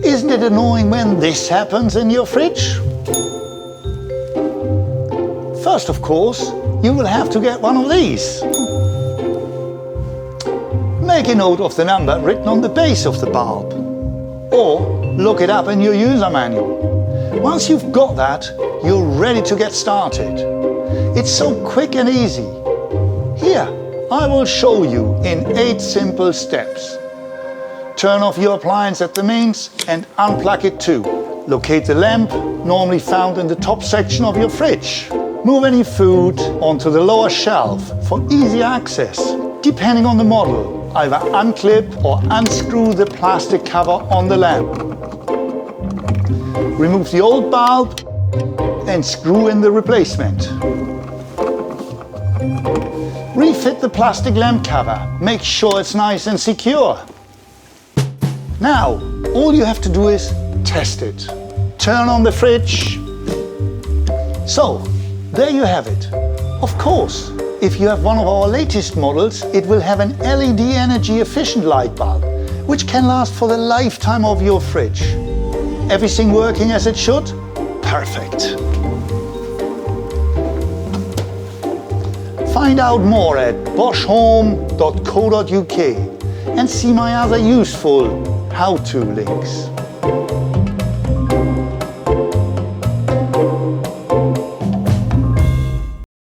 Isn't it annoying when this happens in your fridge? First, of course, you will have to get one of these. Make a note of the number written on the base of the bulb, or look it up in your user manual. Once you've got that, you're ready to get started. It's so quick and easy. Here, I will show you in 8 simple steps. Turn off your appliance at the mains and unplug it too. Locate the lamp, normally found in the top section of your fridge. Move any food onto the lower shelf for easy access. Depending on the model, either unclip or unscrew the plastic cover on the lamp. Remove the old bulb and screw in the replacement. Refit the plastic lamp cover. Make sure it's nice and secure. Now, all you have to do is test it. Turn on the fridge. So, there you have it. Of course, if you have one of our latest models, it will have an LED energy efficient light bulb, which can last for the lifetime of your fridge. Everything working as it should? Perfect. Find out more at boschhome.co.uk and see my other useful how-to links.